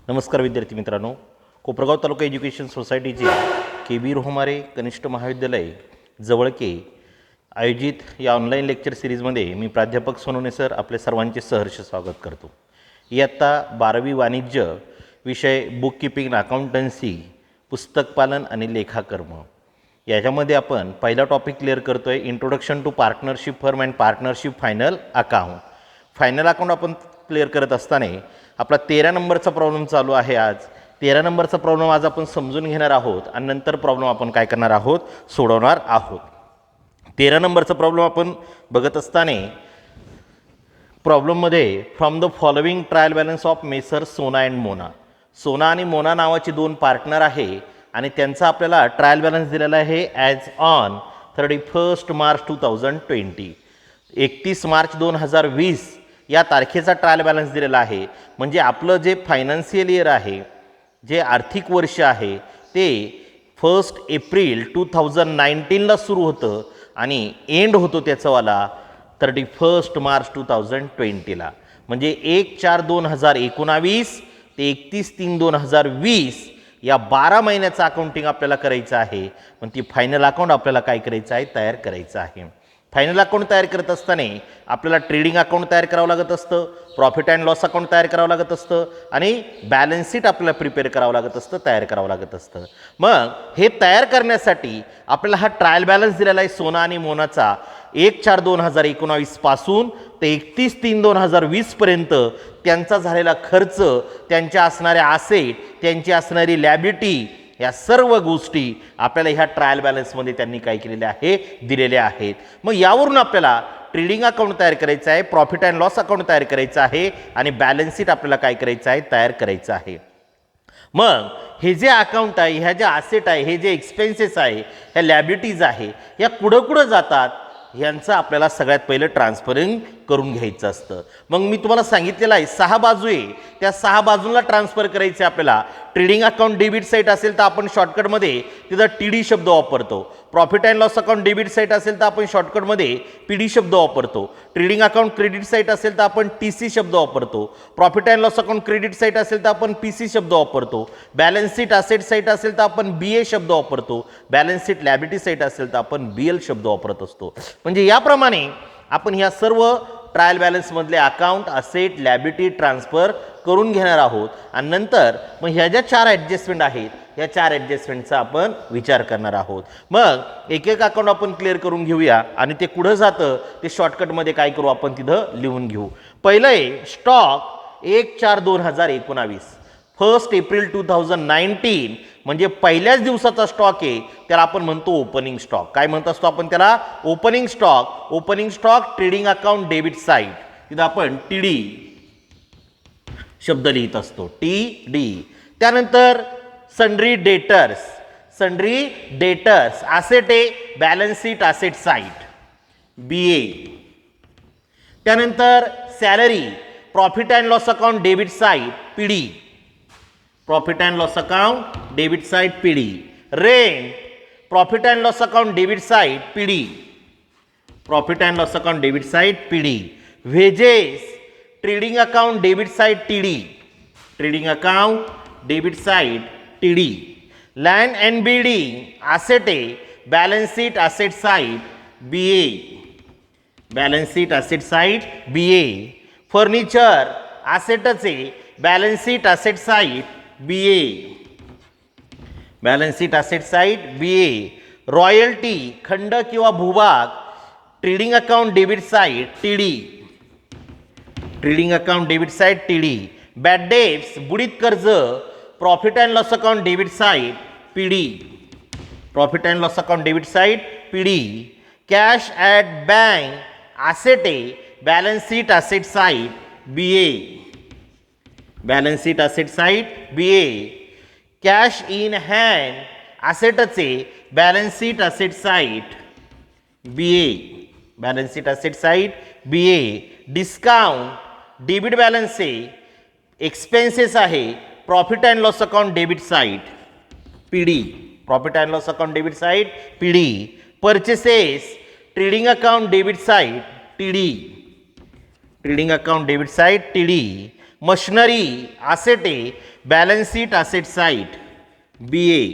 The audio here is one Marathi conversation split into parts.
नमस्कार विद्यार्थी मित्रांनो, कोपरगाव तालुका एज्युकेशन सोसायटीचे के बी रोहमारे कनिष्ठ महाविद्यालय जवळके आयोजित या ऑनलाईन लेक्चर सिरीजमध्ये मी प्राध्यापक सोनवणे सर आपले सर्वांचे सहर्ष स्वागत करतो. इयत्ता 12वी वाणिज्य विषय बुक कीपिंग अकाउंटन्सी पुस्तकपालन आणि लेखाकर्म याच्यामध्ये आपण पहिला टॉपिक क्लिअर करतो आहे, introduction to partnership firm and partnership final account. Final account आपण क्लिअर करत असताना आपला 13 नंबरचा प्रॉब्लेम चालू आहे. आज 13 नंबरचा प्रॉब्लेम आज आपण समजून घेणार आहोत आणि नंतर प्रॉब्लेम आपण काय करणार आहोत, सोडवणार आहोत. 13 नंबरचा प्रॉब्लेम आपण बघत असताना प्रॉब्लेममध्ये from the following trial balance of messrs Sona and Mona. Sona आणि मोना नावाचे दोन पार्टनर आहे आणि त्यांचा आपल्याला ट्रायल बॅलन्स दिलेला आहे ॲज ऑन 31 मार्च 2020. 31 मार्च 2020 या तारखेचा ट्रायल बॅलन्स दिलेला आहे. म्हणजे आपलं जे फायनान्शियल इयर आहे, जे आर्थिक वर्ष आहे ते 1 एप्रिल 2019ला सुरू होतं आणि एंड होतो त्याचावाला 31 मार्च 2020ला. म्हणजे 1/4/2019 ते 31/3/2020 या 12 महिन्याचं अकाउंटिंग आपल्याला करायचं आहे. पण ती फायनल अकाउंट आपल्याला काय करायचं आहे, तयार करायचं आहे. फायनल अकाउंट तयार करत असताना आपल्याला ट्रेडिंग अकाउंट तयार करावं लागत असतं, प्रॉफिट अँड लॉस अकाउंट तयार करावं लागत असतं आणि बॅलन्स शीट आपल्याला प्रिपेअर करावं लागत असतं, तयार करावं लागत असतं. मग हे तयार करण्यासाठी आपल्याला हा ट्रायल बॅलन्स दिलेला आहे सोना आणि मोनाचा 1/4/2019 पासून ते 31/3/2020 पर्यंत त्यांचा झालेला खर्च, त्यांच्या असणाऱ्या आसेट, त्यांची असणारी लॅबिलिटी, या सर्व गोष्टी आपल्याला ह्या ट्रायल बॅलन्समध्ये त्यांनी काय केलेले आहे, दिलेल्या आहेत. मग यावरून आपल्याला ट्रेडिंग अकाउंट तयार करायचं आहे, प्रॉफिट अँड लॉस अकाउंट तयार करायचं आहे आणि बॅलन्स शीट आपल्याला काय करायचं आहे, तयार करायचं आहे. मग हे जे अकाउंट आहे, ह्या ज्या आसेट आहे, हे जे एक्सपेन्सेस आहे, ह्या लॅबिलिटीज आहे, या कुठं जातात यांचं आपल्याला सगळ्यात पहिलं ट्रान्सफरिंग करून घ्यायचं असतं. मग मी तुम्हाला सांगितलेलं आहे 6 बाजू आहे, त्या 6 बाजूंना ट्रान्सफर करायचे आपल्याला. ट्रेडिंग अकाउंट डेबिट साईट असेल तर आपण शॉर्टकटमध्ये तिथं TD शब्द वापरतो. Profit and loss account debit site असेल तर आपण शॉर्टकटमध्ये PD शब्द वापरतो. ट्रेडिंग अकाउंट क्रेडिट साईट असेल तर आपण TC शब्द वापरतो. Profit and loss account credit site असेल तर आपण PC शब्द वापरतो. बॅलन्स शीट असेट साईट असेल तर आपण BA शब्द वापरतो. बॅलन्स शीट लॅबिलिटी साईट असेल तर आपण BL शब्द वापरत असतो. म्हणजे याप्रमाणे आपण ह्या सर्व ट्रायल बॅलन्समधले अकाउंट, असेट, लॅबिलिटी ट्रान्सफर करून घेणार आहोत आणि नंतर मग ह्या ज्या 4 ॲडजस्टमेंट आहेत, ह्या 4 ॲडजस्टमेंटचा आपण विचार करणार आहोत. मग एक एक अकाउंट आपण क्लिअर करून घेऊया आणि ते कुठं जातं ते शॉर्टकटमध्ये काय करू, आपण तिथं लिहून घेऊ. पहिलं आहे स्टॉक 1/4/2019, 1 एप्रिल 2019 म्हणजे पहिल्याच दिवसाचा स्टॉक आहे, त्याला आपण म्हणतो ओपनिंग स्टॉक. काय म्हणत असतो आपण त्याला, opening stock. Opening stock trading account debit side, तिथं आपण TD शब्द लिहित असतो, TD. त्यानंतर sundry debtors, sundry debtors asset आहे, balance sheet asset side BA. त्यानंतर salary, profit and loss account debit side PD, profit and loss account debit side PD. Rent, profit and loss account debit side PD, profit and loss account debit side PD. Wages, trading account debit side TD, trading account debit side TD. Land and building asset आहे, balance sheet asset side BA, balance sheet asset side BA. Furniture असेटच आहे, balance sheet asset side BA, balance sheet asset side BA. Royalty, खंड किंवा भूभाग, trading account debit side TD, trading account debit side TD. Bad debts, बुडीत कर्ज, profit and loss account debit side PD, profit and loss account debit side PD. Cash at bank asset आहे, balance sheet asset side BA, balance sheet asset side BA. Cash in hand असेटच आहे, balance sheet asset side BA, balance sheet asset side BA. Discount debit balance आहे, एक्सपेन्सेस आहे, profit and loss account debit side PD, profit and loss account debit side PD. Purchases, trading account debit side TD, trading account debit side TD. Machinery, asset आहे, balance sheet asset side BA.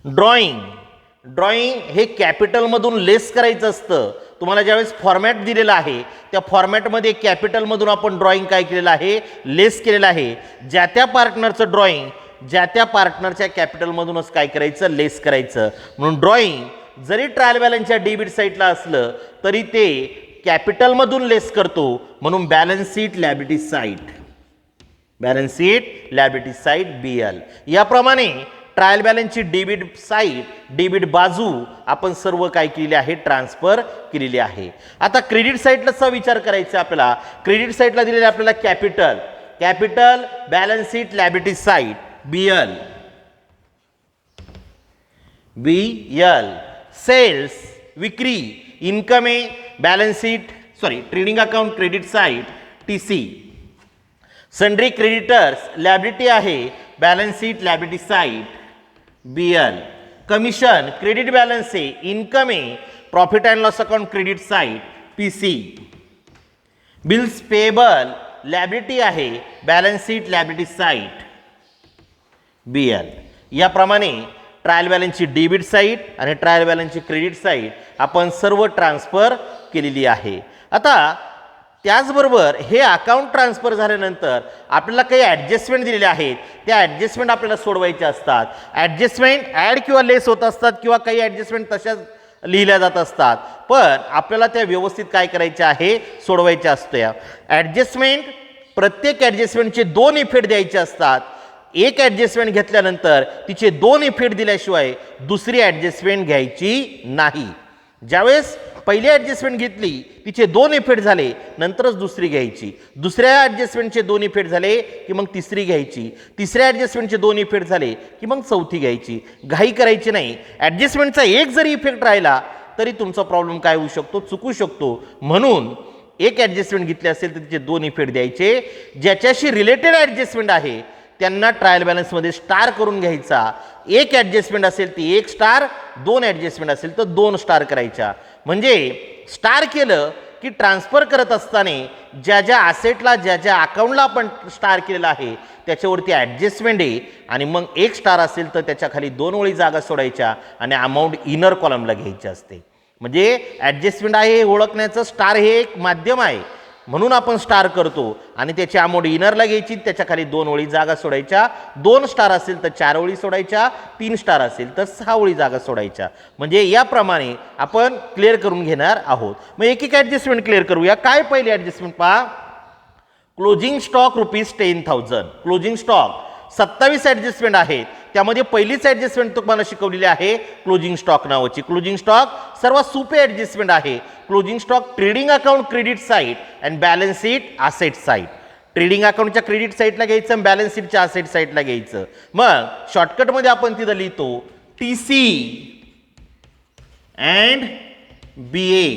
Drawing हे कॅपिटलमधून लेस करायचं असतं. तुम्हाला ज्यावेळेस फॉर्मॅट दिलेला आहे त्या फॉर्मॅटमध्ये कॅपिटलमधून आपण ड्रॉइंग काय केलेलं आहे, लेस केलेलं आहे. ज्या त्या पार्टनरचं ड्रॉइंग ज्या त्या पार्टनरच्या कॅपिटलमधूनच काय करायचं, लेस करायचं. म्हणून ड्रॉइंग जरी ट्रायल बॅलन्सच्या डेबिट साईडला असलं तरी ते कॅपिटलमधून लेस करतो. म्हणून balance sheet liability side BL. याप्रमाणे ट्रायल बॅलन्सची डेबिट साईड, डेबिट बाजू आपण सर्व काय केलेली आहे, ट्रान्सफर केलेली आहे. आता क्रेडिट साईडचा विचार करायचा आपल्याला. क्रेडिट साईडला दिलेले आपल्याला capital balance sheet liability side BL. Sales विक्री, इन्कम आहे balance sheet trading account credit side TC. Sundry creditors liability आहे balance sheet liability side BL. Commission credit balance आहे, इन्कम आहे profit and loss account credit side PC. Bills payable liability आहे balance sheet liability side BL. याप्रमाणे ट्रायल बॅलन्सची डेबिट साईड आणि ट्रायल बॅलन्सची क्रेडिट साईड आपण सर्व ट्रान्सफर केलेली आहे. आता त्याचबरोबर हे अकाउंट ट्रान्सफर झाल्यानंतर आपल्याला काही ॲडजस्टमेंट दिलेले आहेत. त्या ॲडजस्टमेंट आपल्याला सोडवायच्या असतात. ॲडजस्टमेंट ॲड किंवा लेस होत असतात किंवा काही ॲडजस्टमेंट तशाच लिहिल्या जात असतात. पण आपल्याला त्या व्यवस्थित काय करायच्या आहे, सोडवायच्या असत्या. ॲडजस्टमेंट प्रत्येक ॲडजस्टमेंटचे 2 इफेक्ट द्यायचे असतात. एक ॲडजस्टमेंट घेतल्यानंतर तिचे 2 इफेक्ट दिल्याशिवाय दुसरी ॲडजस्टमेंट घ्यायची नाही. ज्यावेळेस पहिली ॲडजस्टमेंट घेतली तिचे 2 इफेक्ट झाले नंतरच दुसरी घ्यायची. दुसऱ्या ॲडजस्टमेंटचे 2 इफेक्ट झाले की मग तिसरी घ्यायची. तिसऱ्या ॲडजस्टमेंटचे 2 इफेक्ट झाले की मग चौथी घ्यायची. घाई करायची नाही. ॲडजस्टमेंटचा एक जरी इफेक्ट राहिला तरी तुमचा प्रॉब्लेम काय होऊ शकतो, चुकू शकतो. म्हणून एक ॲडजस्टमेंट घेतली असेल तर तिचे 2 इफेक्ट द्यायचे. ज्याच्याशी रिलेटेड ॲडजस्टमेंट आहे त्यांना ट्रायल बॅलन्समध्ये स्टार करून घ्यायचा. एक ॲडजस्टमेंट असेल ती 1 स्टार, 2 ॲडजस्टमेंट असेल तर 2 स्टार करायच्या. म्हणजे स्टार केलं की ट्रान्सफर करत असताना ज्या ज्या असेटला ज्या ज्या अकाउंटला आपण स्टार केलेला आहे त्याच्यावरती ॲडजस्टमेंट आहे आणि मग 1 स्टार असेल तर त्याच्या खाली 2 ओळी जागा सोडायच्या आणि अमाऊंट इनर कॉलमला घ्यायची असते. म्हणजे ॲडजस्टमेंट आहे हे ओळखण्याचं स्टार हे एक माध्यम आहे. म्हणून आपण स्टार करतो आणि त्याची अमाऊंट इनरला घ्यायची, त्याच्या खाली 2 ओळी जागा सोडायच्या. 2 स्टार असेल तर 4 ओळी सोडायच्या, 3 स्टार असेल तर 6 ओळी जागा सोडायच्या. म्हणजे याप्रमाणे आपण क्लिअर करून घेणार आहोत. मग एक एक ॲडजस्टमेंट क्लिअर करूया. काय पहिली ॲडजस्टमेंट पहा, closing stock ₹10,000. Closing stock 27 adjustment आहेत. त्यामध्ये पहिलीच ॲडजस्टमेंट तुम्हाला शिकवलेली आहे क्लोजिंग स्टॉक नावाची. क्लोजिंग स्टॉक सर्वात सोपे ॲडजस्टमेंट आहे. Closing stock trading account credit side and balance sheet asset side. Trading अकाउंटच्या क्रेडिट साईडला घ्यायचं आणि बॅलन्स शीटच्या असेट साईडला घ्यायचं. मग शॉर्टकटमध्ये आपण तिथं लिहितो TC अँड BA.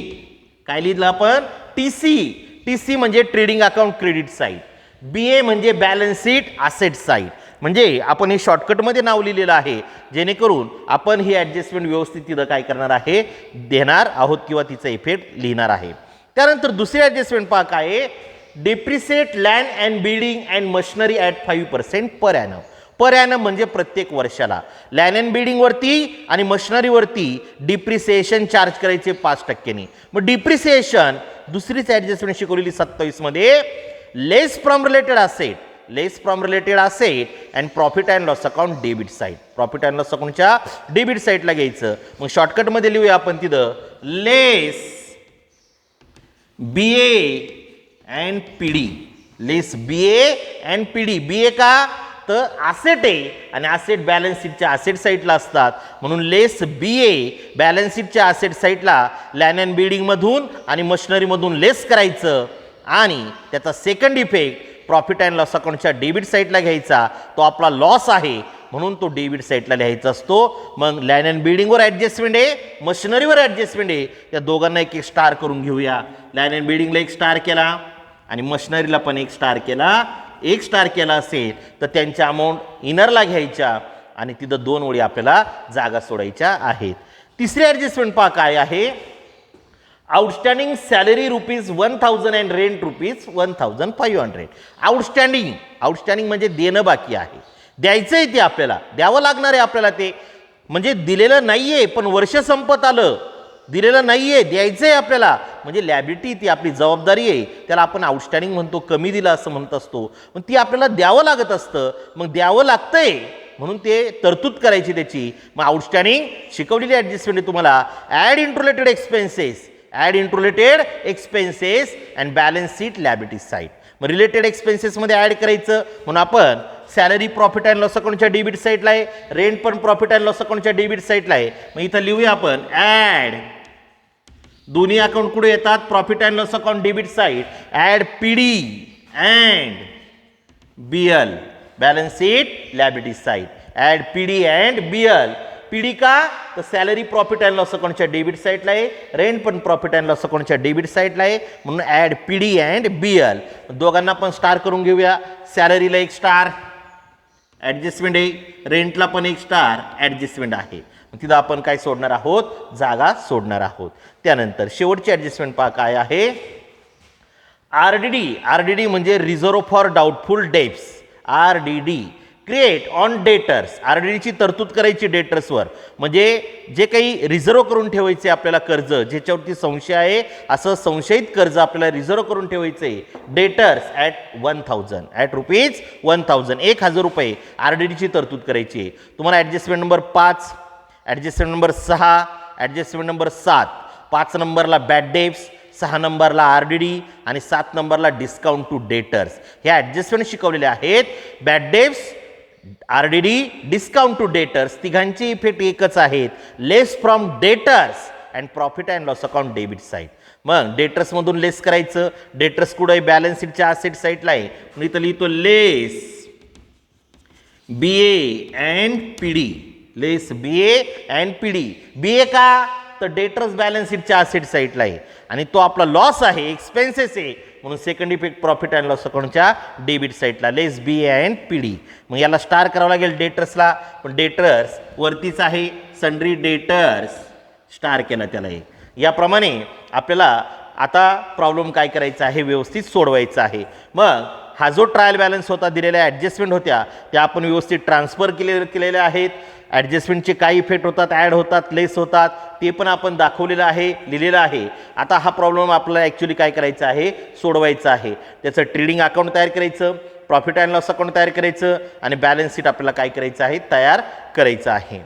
काय लिहिलं आपण, TC म्हणजे trading account credit side, BA म्हणजे बॅलन्स शीट असेट साईड. म्हणजे आपण हे शॉर्टकटमध्ये नाव लिहिलेलं आहे जेणेकरून आपण ही ॲडजस्टमेंट व्यवस्थित तिथं काय करणार आहे, देणार आहोत किंवा तिचा इफेक्ट लिहिणार आहे. त्यानंतर दुसरी ॲडजस्टमेंट पहा काय आहे, depreciate land and building and machinery at 5% per annum. Per annum म्हणजे प्रत्येक वर्षाला. लँड अँड बिल्डिंगवरती आणि मशिनरीवरती डिप्रिसिएशन चार्ज करायचे 5%. मग डिप्रिसिएशन दुसरीच ॲडजस्टमेंट शिकवलेली 27 मध्ये, less from related asset and profit and loss account debit side. Profit and loss अकाउंटच्या डेबिट साईडला घ्यायचं. मग शॉर्टकटमध्ये लिहूया आपण तिथं less BA and PD. Less BA and PD. BA का तर असेट आहे आणि असेट बॅलन्स शीटच्या असेट साईडला असतात. म्हणून लेस BA बॅलन्स शीटच्या असेट साईडला लँड अँड बिल्डिंगमधून आणि मशिनरीमधून लेस करायचं आणि त्याचा second effect profit and loss अकाउंटच्या डेबिट साईडला घ्यायचा. तो आपला लॉस आहे म्हणून तो डेबिट साईडला लिहायचा असतो. मग लँड अँड बिल्डिंगवर ॲडजस्टमेंट आहे, मशिनरीवर ॲडजस्टमेंट आहे. त्या दोघांना एक एक स्टार करून घेऊया. लँड अँड बिल्डिंगला 1 स्टार केला आणि मशिनरीला पण 1 स्टार केला. 1 स्टार केला असेल तर त्यांच्या अमाऊंट इनरला घ्यायच्या आणि तिथं 2 ओळी आपल्याला जागा सोडायच्या आहेत. तिसरी ॲडजस्टमेंट पहा काय आहे, outstanding salary rupees 1000 and rent rupees 1500. Outstanding म्हणजे देणं बाकी आहे, द्यायचं आहे ते आपल्याला, द्यावं लागणार आहे आपल्याला ते, म्हणजे दिलेलं नाही आहे पण वर्ष संपत आलं, दिलेलं नाही आहे, द्यायचं आहे आपल्याला, म्हणजे लॅबिलिटी ती आपली जबाबदारी आहे, त्याला आपण आउटस्टँडिंग म्हणतो, कमी दिलं असं म्हणत असतो, पण ती आपल्याला द्यावं लागत असतं, मग द्यावं लागतंय म्हणून ते तरतूद करायची त्याची. मग आउटस्टँडिंग शिकवलेली ॲडजस्टमेंट तुम्हाला add into related expenses and balance sheet liability side. मग रिलेटेड एक्सपेन्सेसमध्ये ॲड करायचं म्हणून आपण सॅलरी प्रॉफिट अँड लॉस अकाउंटच्या डेबिट साईडला आहे, रेंट पण प्रॉफिट अँड लॉस अकाउंटच्या डेबिट साईडला आहे. मग इथं लिहूया आपण ॲड, दोन्ही अकाउंट कुठे येतात, profit and loss account debit side, add PD and BL balance sheet liability side, add PD and BL. PD का, तर सॅलरी प्रॉफिट अँड लॉस अकाउंटच्या डेबिट साईडला आहे, रेंट पण प्रॉफिट अँड लॉस अकाउंटच्या डेबिट साईडला आहे, म्हणून ॲड PD अँड BL. दोघांना पण स्टार करून घेऊया. सॅलरीला एक स्टार ॲडजस्टमेंट आहे, रेंटला पण एक स्टार ॲडजस्टमेंट आहे. तिथं आपण काय सोडणार आहोत, जागा सोडणार आहोत. त्यानंतर शेवटची ॲडजस्टमेंट पहा काय आहे, RDD म्हणजे reserve for doubtful debts. RDD create on debtors. RDDची तरतूद करायची डेटर्सवर, म्हणजे जे काही रिझर्व करून ठेवायचे आपल्याला कर्ज, ज्याच्यावरती संशय आहे असं संशयित कर्ज आपल्याला रिझर्व करून ठेवायचे, डेटर्स ॲट 1000 ॲट रुपीज 1000 1000 RDDची तरतूद करायची आहे. तुम्हाला adjustment number 5, adjustment number 6, adjustment number 7. 5 नंबरला बॅड डेब्ट्स, 6 नंबरला RDD आणि 7 नंबरला डिस्काउंट टू डेटर्स. ह्या ॲडजस्टमेंट शिकवलेले आहेत. Bad debts, RDD, discount to debtors, तिघांची इफेक्ट एकच आहेत, less from debtors and profit and loss account debit side. मग डेटर्समधून लेस करायचं, डेटर्स कुठं आहे, बॅलन्स शीटच्या असेट साईडला आहे, मी इथं लिहितो लेस BA and PD, less BA and PD. BA का, तर डेटर्स बॅलन्स शीटच्या असेट साईडला आहे आणि तो आपला लॉस आहे, एक्सपेन्सेस आहे, म्हणून second effect profit and loss अकाउंटच्या डेबिट साईडला, लेस BA अँड PD. मग याला स्टार करावं लागेल डेटर्सला, पण डेटर्स वरतीच आहे, सन्ड्री डेटर्स स्टार केला त्याला एक. याप्रमाणे आपल्याला आता प्रॉब्लेम काय करायचा आहे, व्यवस्थित सोडवायचा आहे. मग हा जो ट्रायल बॅलन्स होता, दिलेल्या ॲडजस्टमेंट होत्या त्या आपण व्यवस्थित ट्रान्सफर केलेल्या आहेत. ॲडजस्टमेंटचे काय इफेक्ट होतात, ॲड होतात, लेस होतात, ते पण आपण दाखवलेलं आहे, लिहिलेलं आहे. आता हा प्रॉब्लेम आपल्याला ॲक्च्युली काय करायचा आहे, सोडवायचा आहे. त्याचं ट्रेडिंग अकाउंट तयार करायचं, प्रॉफिट अँड लॉस अकाउंट तयार करायचं आणि बॅलन्स शीट आपल्याला काय करायचं आहे, तयार करायचं आहे.